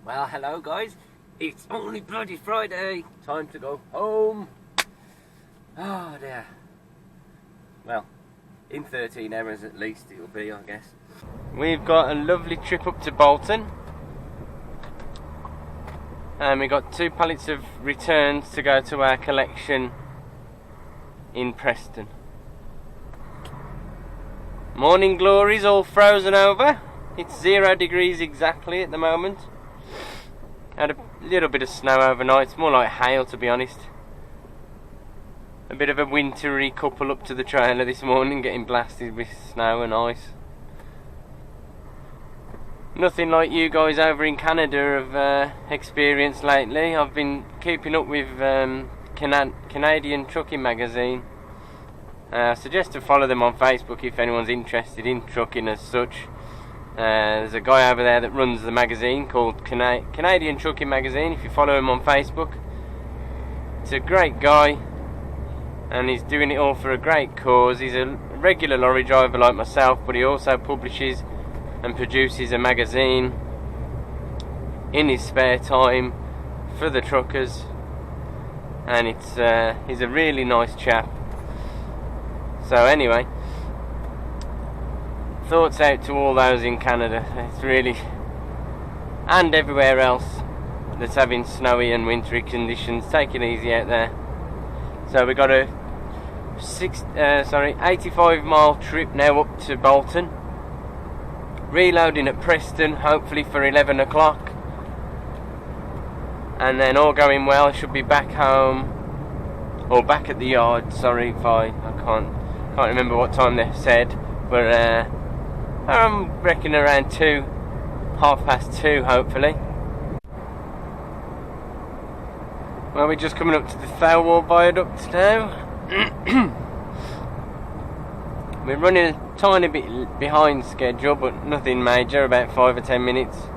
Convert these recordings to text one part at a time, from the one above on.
Well, hello guys. It's only bloody Friday. Time to go home. Oh dear. Well, in 13 hours at least it'll be, I guess. We've got a lovely trip up to Bolton. And we've got 2 pallets of returns to go to our collection in Preston. Morning glory's all frozen over. It's 0 degrees exactly at the moment. Had a little bit of snow overnight. It's more like hail, to be honest. A bit of a wintry couple up to the trailer this morning, getting blasted with snow and ice. Nothing like you guys over in Canada have experienced lately. I've been keeping up with Canadian Trucking magazine. I suggest to follow them on Facebook if anyone's interested in trucking as such. There's a guy over there that runs the magazine called Canadian Trucking magazine. If you follow him on Facebook, it's a great guy and he's doing it all for a great cause. He's a regular lorry driver like myself, but he also publishes and produces a magazine in his spare time for the truckers, and he's a really nice chap. So anyway, thoughts out to all those in Canada. It's really, and everywhere else that's having snowy and wintry conditions. Take it easy out there. So we got a 85-mile trip now up to Bolton. Reloading at Preston, hopefully for 11 o'clock. And then all going well, should be back home, or back at the yard. Sorry if I can't remember what time they said, but I'm reckoning around 2:30, hopefully. Well, we're just coming up to the Thelwall Viaduct now. We're running a tiny bit behind schedule, but nothing major, about 5 or 10 minutes.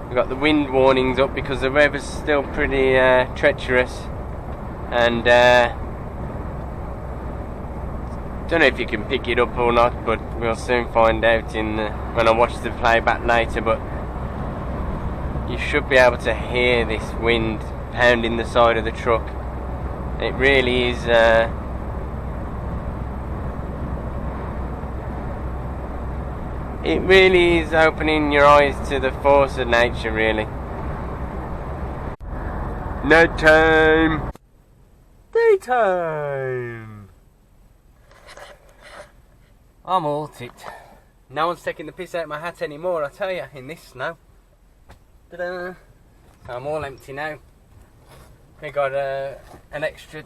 We've got the wind warnings up because the weather's still pretty treacherous, and don't know if you can pick it up or not, but we'll soon find out when I watch the playback later. But you should be able to hear this wind pounding the side of the truck. It really is it really is opening your eyes to the force of nature, really. Night time. Daytime. I'm all tipped. No one's taking the piss out of my hat anymore, I tell you, in this snow. Ta-da. So I'm all empty now. We got an extra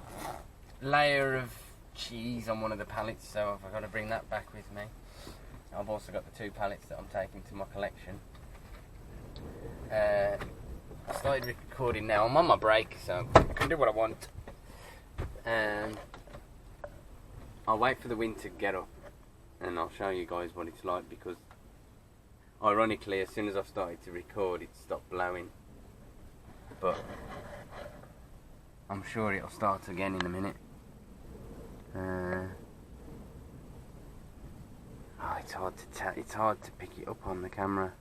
layer of cheese on one of the pallets, so I've got to bring that back with me. I've also got the 2 pallets that I'm taking to my collection. I started recording now. I'm on my break, so I can do what I want. And I'll wait for the wind to get up, and I'll show you guys what it's like, because ironically, as soon as I started to record, it stopped blowing. But I'm sure it'll start again in a minute. It's hard to tell. It's hard to pick it up on the camera.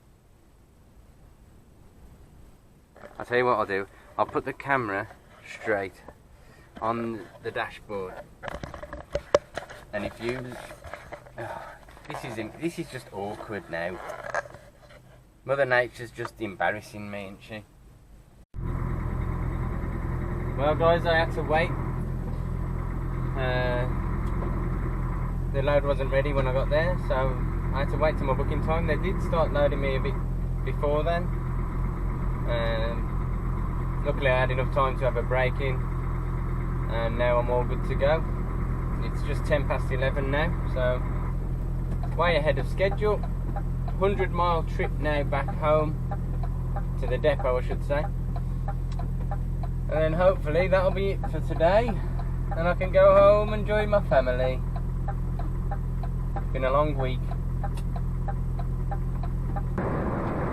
I'll tell you what I'll do. I'll put the camera straight on the dashboard, and if you, this is just awkward now. Mother Nature's just embarrassing me, isn't she? Well, guys, I had to wait. The load wasn't ready when I got there, so I had to wait till my booking time. They did start loading me a bit before then. Luckily I had enough time to have a break in, and now I'm all good to go. It's just 11:10 now, so way ahead of schedule. 100-mile trip now back home to the depot, I should say. And then hopefully that'll be it for today, and I can go home and join my family. Been a long week.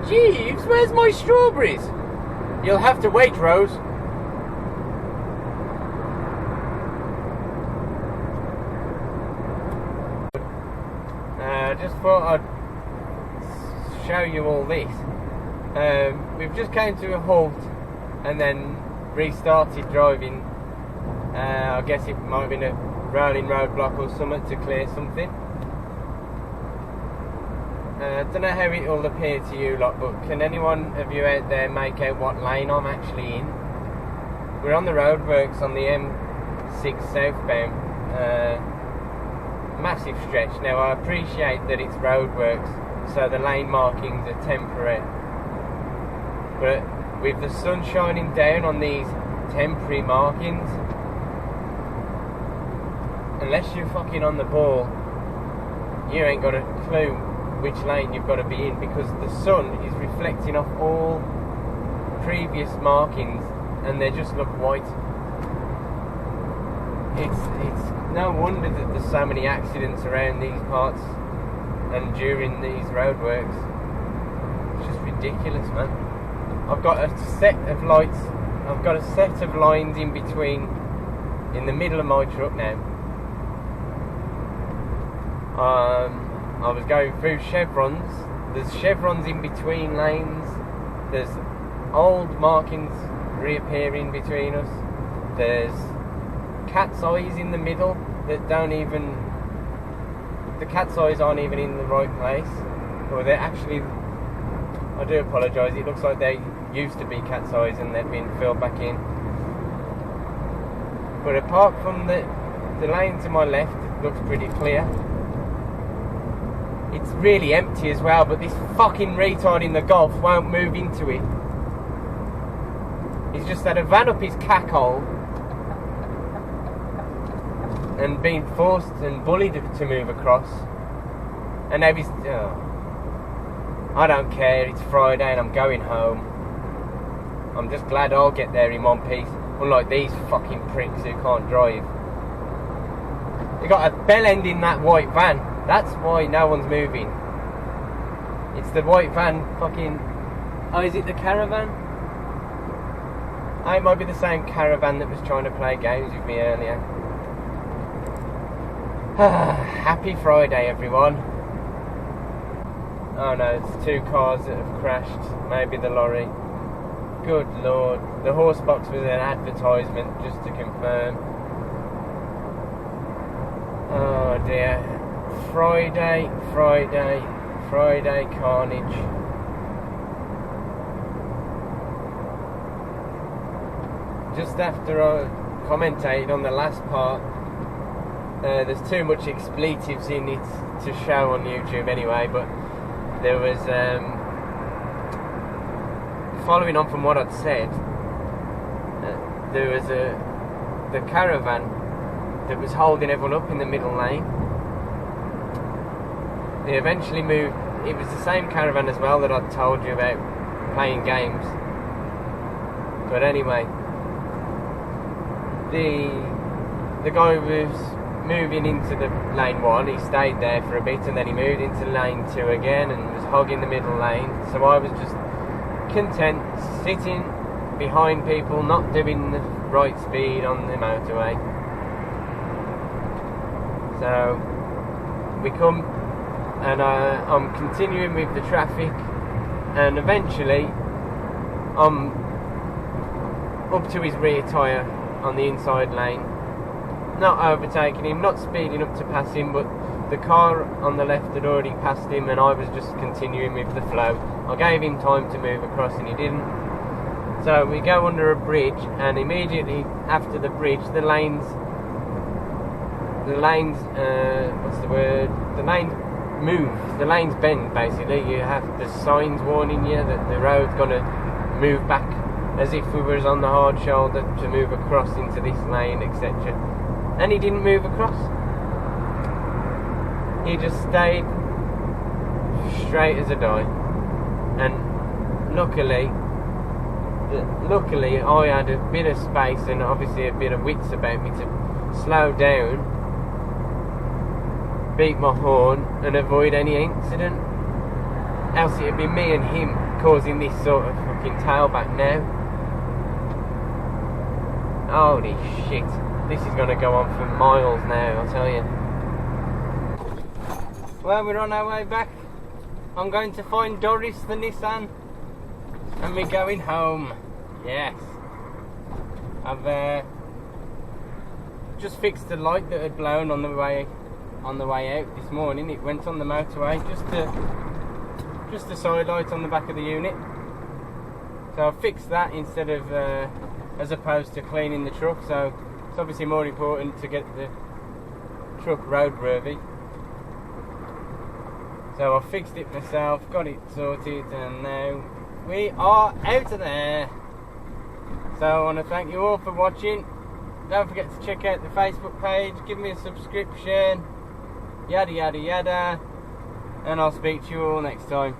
Jeeves, where's my strawberries? You'll have to wait, Rose. Just thought I'd show you all this. We've just came to a halt and then restarted driving. I guess it might have been a rolling roadblock or something to clear something. I don't know how it will appear to you lot, but can anyone of you out there make out what lane I'm actually in? We're on the roadworks on the M6 southbound. Massive stretch. Now I appreciate that it's roadworks, so the lane markings are temporary. But with the sun shining down on these temporary markings, unless you're fucking on the ball, you ain't got a clue which lane you've got to be in, because the sun is reflecting off all previous markings and they just look white. It's no wonder that there's so many accidents around these parts and during these roadworks. It's just ridiculous, man. I've got a set of lights, I've got a set of lines in between, in the middle of my truck now. I was going through chevrons. There's chevrons in between lanes. There's old markings reappearing between us. There's cat's eyes in the middle that don't even... The cat's eyes aren't even in the right place. Or they're actually... I do apologise, it looks like they used to be cat's eyes and they've been filled back in. But apart from the lane to my left, it looks pretty clear. It's really empty as well, but this fucking retard in the Golf won't move into it. He's just had a van up his cackhole and been forced and bullied to move across. And now he's... Oh, I don't care, it's Friday and I'm going home. I'm just glad I'll get there in one piece, unlike these fucking pricks who can't drive. They got a bell end in that white van. That's why no one's moving. It's the white van fucking... Oh, is it the caravan? Oh, it might be the same caravan that was trying to play games with me earlier. Happy Friday, everyone. Oh no, it's two cars that have crashed. Maybe the lorry. Good lord. The horse box was an advertisement, just to confirm. Oh dear. Friday carnage. Just after I commentated on the last part, there's too much expletives in it to show on YouTube anyway, but there was, following on from what I'd said, there was the caravan that was holding everyone up in the middle lane. They eventually moved. It was the same caravan as well that I'd told you about playing games. But anyway, the guy was moving into the lane 1. He stayed there for a bit and then he moved into lane 2 again and was hogging the middle lane. So I was just content sitting behind people, not doing the right speed on the motorway. So we come, and I'm continuing with the traffic, and eventually I'm up to his rear tyre on the inside lane, not overtaking him, not speeding up to pass him, but the car on the left had already passed him and I was just continuing with the flow. I gave him time to move across and he didn't. So we go under a bridge, and immediately after the bridge the lanes move, the lanes bend basically. You have the signs warning you that the road's going to move back, as if we was on the hard shoulder to move across into this lane, etc. And he didn't move across. He just stayed straight as a die. And luckily I had a bit of space and obviously a bit of wits about me to slow down, beat my horn and avoid any incident. Else it'd be me and him causing this sort of fucking tailback now. Holy shit, this is going to go on for miles now, I'll tell you. Well, we're on our way back. I'm going to find Doris the Nissan and we're going home. Yes. I've just fixed the light that had blown on the way out this morning. It went on the motorway, just the side light on the back of the unit. So I fixed that instead of as opposed to cleaning the truck. So it's obviously more important to get the truck roadworthy. So I fixed it myself, got it sorted, and now we are out of there. So I want to thank you all for watching. Don't forget to check out the Facebook page, give me a subscription, yada yada yada, and I'll speak to you all next time.